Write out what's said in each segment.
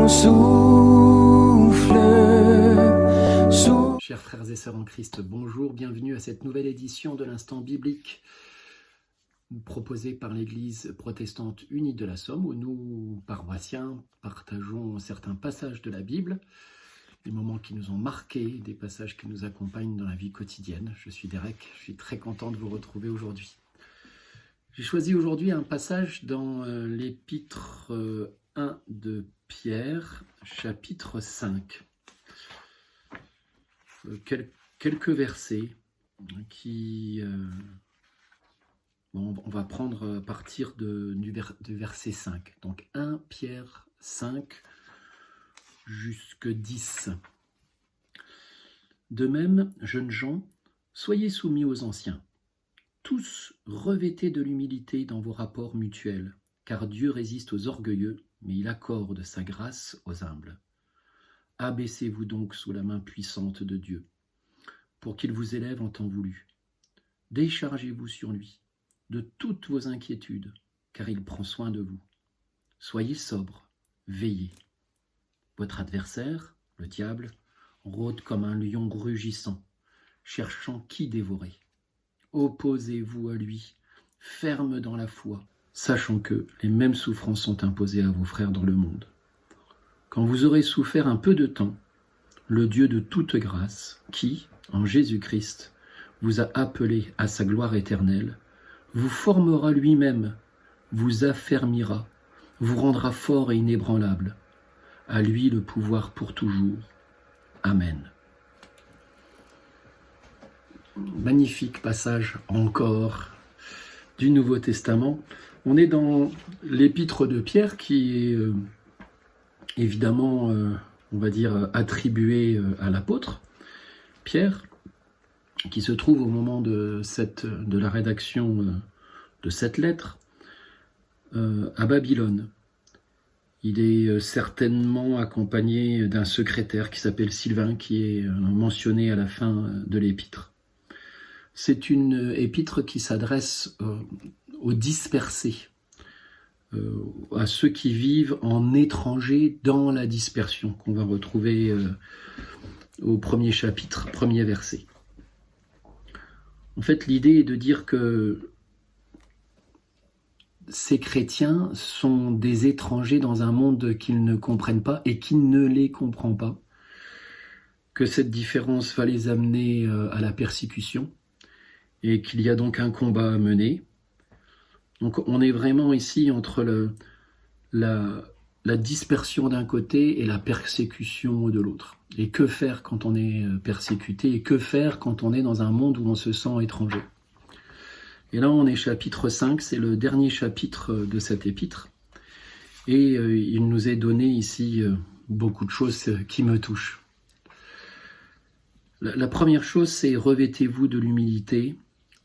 ton souffle. Chers frères et sœurs en Christ, bonjour, bienvenue à cette nouvelle édition de l'Instant biblique proposée par l'Église protestante unie de la Somme, où nous, paroissiens, partageons certains passages de la Bible, des moments qui nous ont marqués, des passages qui nous accompagnent dans la vie quotidienne. Je suis Derek, je suis très content de vous retrouver aujourd'hui. J'ai choisi aujourd'hui un passage dans l'épître 1 de Pierre, chapitre 5. Quelques versets qui... on va prendre à partir du verset 5. Donc 1 Pierre 5 jusqu'à 10. De même, jeunes gens, soyez soumis aux anciens. Tous revêtez de l'humilité dans vos rapports mutuels, car Dieu résiste aux orgueilleux, mais il accorde sa grâce aux humbles. Abaissez-vous donc sous la main puissante de Dieu, pour qu'il vous élève en temps voulu. Déchargez-vous sur lui de toutes vos inquiétudes, car il prend soin de vous. Soyez sobres, veillez. Votre adversaire, le diable, rôde comme un lion rugissant, cherchant qui dévorer. Opposez-vous à lui, ferme dans la foi, sachant que les mêmes souffrances sont imposées à vos frères dans le monde. Quand vous aurez souffert un peu de temps, le Dieu de toute grâce, qui, en Jésus-Christ, vous a appelé à sa gloire éternelle, vous formera lui-même, vous affermira, vous rendra fort et inébranlable. À lui le pouvoir pour toujours. Amen. Magnifique passage encore du Nouveau Testament. On est dans l'épître de Pierre qui est évidemment, on va dire, attribué à l'apôtre Pierre, qui se trouve au moment de la rédaction de cette lettre à Babylone. Il est certainement accompagné d'un secrétaire qui s'appelle Sylvain, qui est mentionné à la fin de l'épître. C'est une épître qui s'adresse aux dispersés, à ceux qui vivent en étranger dans la dispersion, qu'on va retrouver au premier chapitre, premier verset. En fait, l'idée est de dire que ces chrétiens sont des étrangers dans un monde qu'ils ne comprennent pas et qui ne les comprend pas, que cette différence va les amener à la persécution et qu'il y a donc un combat à mener. Donc on est vraiment ici entre la dispersion d'un côté et la persécution de l'autre. Et que faire quand on est persécuté? Et que faire quand on est dans un monde où on se sent étranger? Et là, on est chapitre 5, c'est le dernier chapitre de cette épître. Et il nous est donné ici beaucoup de choses qui me touchent. La première chose, c'est revêtez-vous de l'humilité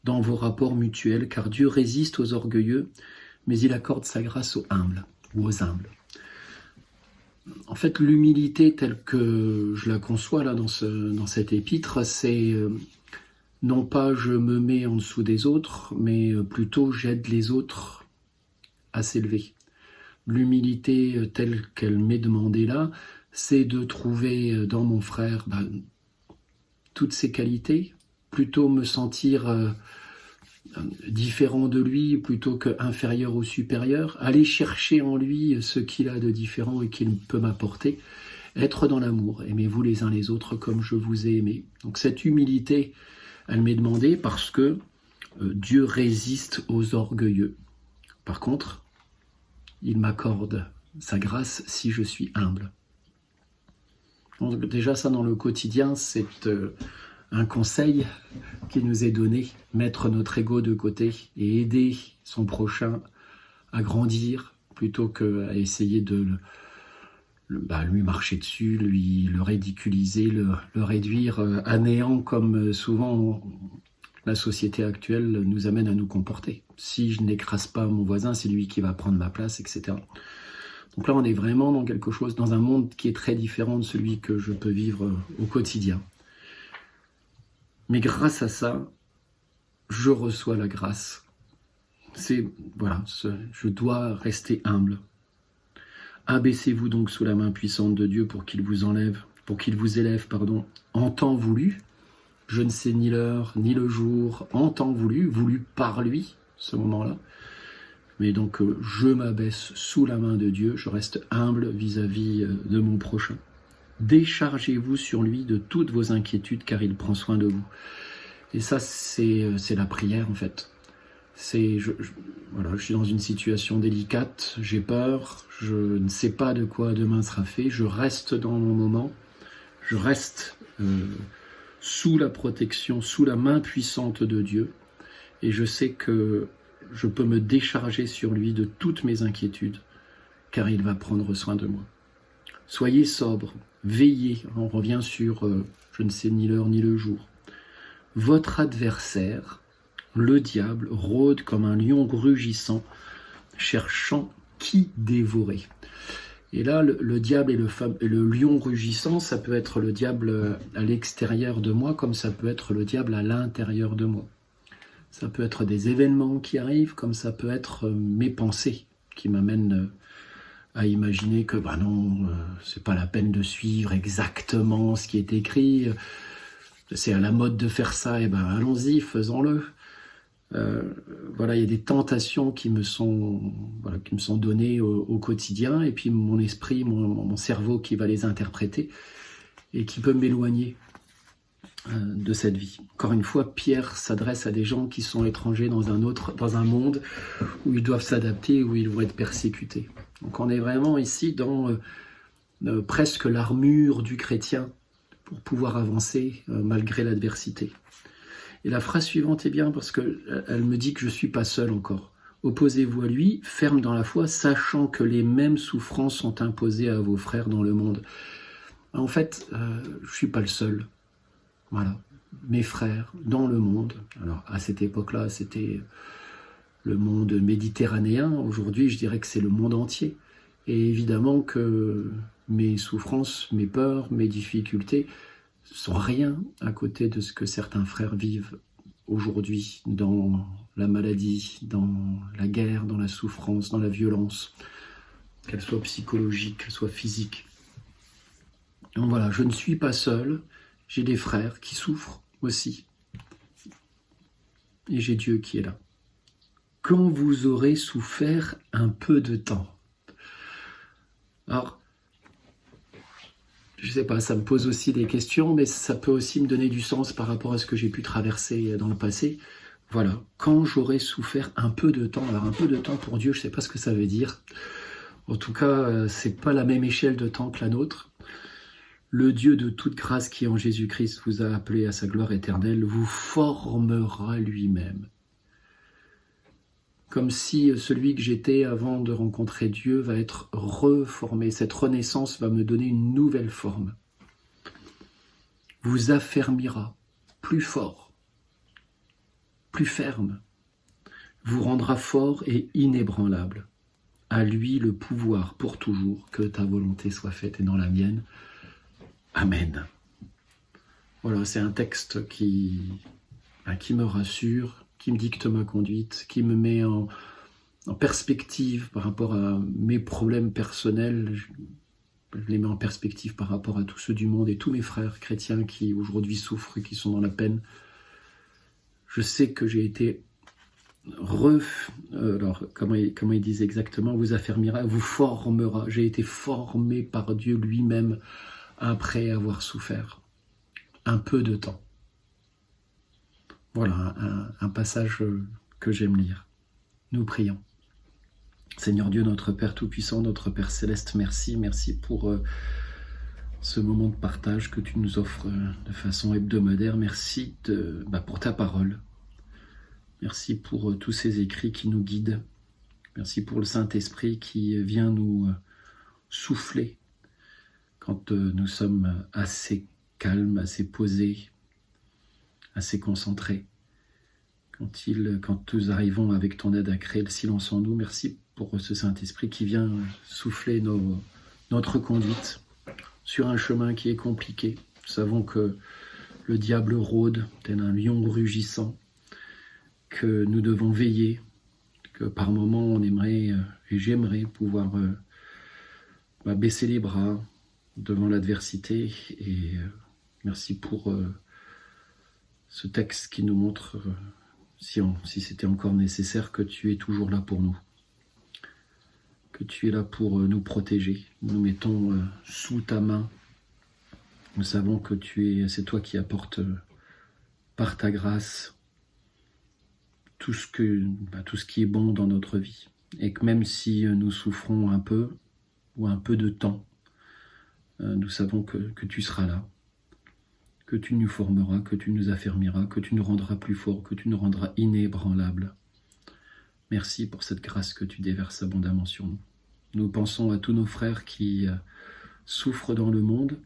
dans vos rapports mutuels, car Dieu résiste aux orgueilleux, mais il accorde sa grâce aux humbles, ou aux humbles. En fait, l'humilité telle que je la conçois là dans cette épître, c'est non pas je me mets en dessous des autres, mais plutôt j'aide les autres à s'élever. L'humilité telle qu'elle m'est demandée là, c'est de trouver dans mon frère toutes ses qualités, plutôt me sentir différent de lui plutôt qu'inférieur ou supérieur, aller chercher en lui ce qu'il a de différent et qu'il peut m'apporter, être dans l'amour, aimez-vous les uns les autres comme je vous ai aimé. Donc cette humilité, elle m'est demandée parce que Dieu résiste aux orgueilleux. Par contre, il m'accorde sa grâce si je suis humble. Donc déjà ça dans le quotidien, c'est un conseil qui nous est donné, mettre notre ego de côté et aider son prochain à grandir plutôt qu'à essayer de lui marcher dessus, le ridiculiser, le réduire à néant comme souvent la société actuelle nous amène à nous comporter. Si je n'écrase pas mon voisin, c'est lui qui va prendre ma place, etc. Donc là, on est vraiment dans quelque chose, dans un monde qui est très différent de celui que je peux vivre au quotidien. Mais grâce à ça, je reçois la grâce. Je dois rester humble. Abaissez-vous donc sous la main puissante de Dieu pour qu'il vous élève, en temps voulu. Je ne sais ni l'heure, ni le jour, en temps voulu, voulu par lui, ce moment-là. Mais donc, je m'abaisse sous la main de Dieu, je reste humble vis-à-vis de mon prochain. Déchargez-vous sur lui de toutes vos inquiétudes, car il prend soin de vous. Et ça, c'est la prière, en fait. Voilà, je suis dans une situation délicate, j'ai peur, je ne sais pas de quoi demain sera fait, je reste dans mon moment, je reste sous la protection, sous la main puissante de Dieu, et je sais que je peux me décharger sur lui de toutes mes inquiétudes, car il va prendre soin de moi. Soyez sobres, veillez, on revient sur je ne sais ni l'heure ni le jour. Votre adversaire, le diable, rôde comme un lion rugissant, cherchant qui dévorer. Et là, le diable et le lion rugissant, ça peut être le diable à l'extérieur de moi, comme ça peut être le diable à l'intérieur de moi. Ça peut être des événements qui arrivent, comme ça peut être mes pensées qui m'amènent à imaginer que non, c'est pas la peine de suivre exactement ce qui est écrit. C'est à la mode de faire ça, et allons-y, faisons-le. Voilà, il y a des tentations qui me sont données au quotidien, et puis mon esprit, mon cerveau qui va les interpréter et qui peut m'éloigner de cette vie. Encore une fois, Pierre s'adresse à des gens qui sont étrangers dans un monde où ils doivent s'adapter, où ils vont être persécutés. Donc on est vraiment ici dans presque l'armure du chrétien pour pouvoir avancer malgré l'adversité. Et la phrase suivante est bien parce qu'elle me dit que je ne suis pas seul encore. Opposez-vous à lui, ferme dans la foi, sachant que les mêmes souffrances sont imposées à vos frères dans le monde. En fait, je ne suis pas le seul. Voilà, mes frères dans le monde. Alors à cette époque-là, c'était le monde méditerranéen. Aujourd'hui, je dirais que c'est le monde entier. Et évidemment que mes souffrances, mes peurs, mes difficultés sont rien à côté de ce que certains frères vivent aujourd'hui dans la maladie, dans la guerre, dans la souffrance, dans la violence, qu'elle soit psychologique, qu'elle soit physique. Donc voilà, je ne suis pas seul, j'ai des frères qui souffrent aussi. Et j'ai Dieu qui est là. Quand vous aurez souffert un peu de temps. Alors, je ne sais pas, ça me pose aussi des questions, mais ça peut aussi me donner du sens par rapport à ce que j'ai pu traverser dans le passé. Voilà, quand j'aurai souffert un peu de temps, alors un peu de temps pour Dieu, je ne sais pas ce que ça veut dire. En tout cas, c'est pas la même échelle de temps que la nôtre. Le Dieu de toute grâce qui en Jésus-Christ vous a appelé à sa gloire éternelle vous formera lui-même. Comme si celui que j'étais avant de rencontrer Dieu va être reformé. Cette renaissance va me donner une nouvelle forme. Vous affermira plus fort, plus ferme. Vous rendra fort et inébranlable. À lui le pouvoir pour toujours, que ta volonté soit faite et dans la mienne. Amen. Voilà, c'est un texte qui me rassure, qui me dicte ma conduite, qui me met en perspective par rapport à mes problèmes personnels. Je les mets en perspective par rapport à tous ceux du monde et tous mes frères chrétiens qui aujourd'hui souffrent et qui sont dans la peine. Je sais que j'ai été alors comment ils disent exactement, vous affermira, vous formera. J'ai été formé par Dieu lui-même après avoir souffert un peu de temps. Voilà un passage que j'aime lire. Nous prions. Seigneur Dieu, notre Père Tout-Puissant, notre Père Céleste, merci pour ce moment de partage que tu nous offres de façon hebdomadaire. Merci pour ta parole. Merci pour tous ces écrits qui nous guident. Merci pour le Saint-Esprit qui vient nous souffler quand nous sommes assez calmes, assez posés, assez concentrés. Quand nous arrivons avec ton aide à créer le silence en nous, merci pour ce Saint-Esprit qui vient souffler notre conduite sur un chemin qui est compliqué. Nous savons que le diable rôde, tel un lion rugissant, que nous devons veiller, que par moments on aimerait et j'aimerais pouvoir baisser les bras devant l'adversité. Et merci pour ce texte qui nous montre, si c'était encore nécessaire, que tu es toujours là pour nous. Que tu es là pour nous protéger. Nous nous mettons sous ta main. Nous savons que c'est toi qui apportes par ta grâce tout ce qui est bon dans notre vie. Et que même si nous souffrons un peu, ou un peu de temps, nous savons que tu seras là, que tu nous formeras, que tu nous affermiras, que tu nous rendras plus forts, que tu nous rendras inébranlables. Merci pour cette grâce que tu déverses abondamment sur nous. Nous pensons à tous nos frères qui souffrent dans le monde.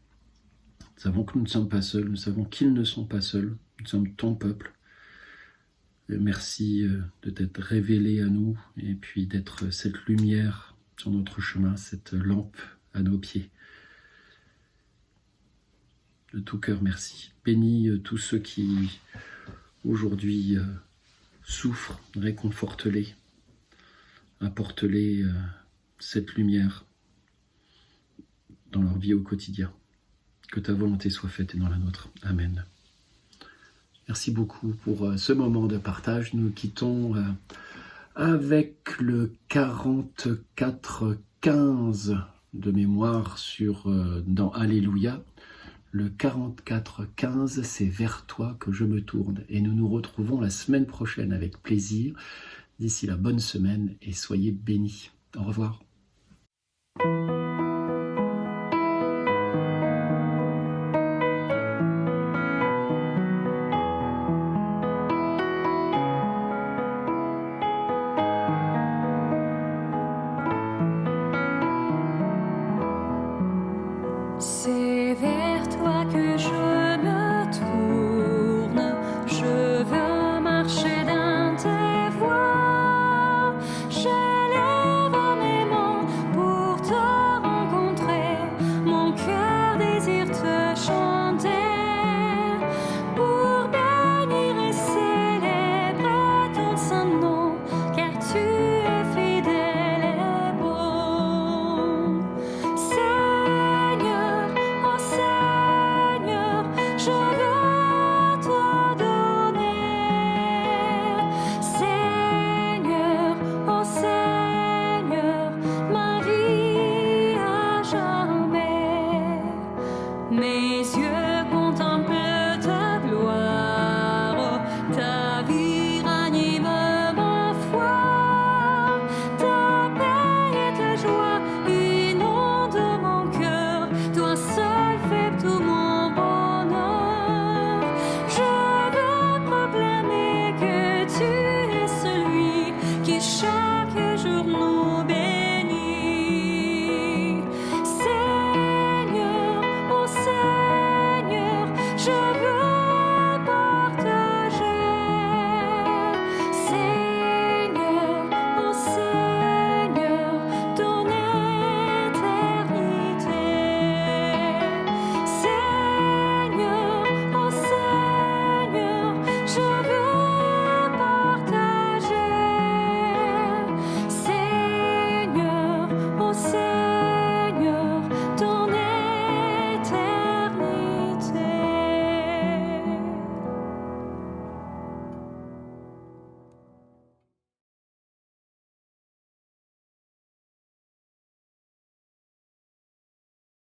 Nous savons que nous ne sommes pas seuls, nous savons qu'ils ne sont pas seuls, nous sommes ton peuple. Et merci de t'être révélé à nous et puis d'être cette lumière sur notre chemin, cette lampe à nos pieds. De tout cœur, merci. Bénis tous ceux qui aujourd'hui souffrent, réconforte-les, apporte-les cette lumière dans leur vie au quotidien. Que ta volonté soit faite et dans la nôtre. Amen. Merci beaucoup pour ce moment de partage. Nous quittons avec le 44-15 de mémoire dans Alléluia. Le 44-15, c'est vers toi que je me tourne. Et nous nous retrouvons la semaine prochaine avec plaisir. D'ici là, bonne semaine et soyez bénis. Au revoir. C'est vers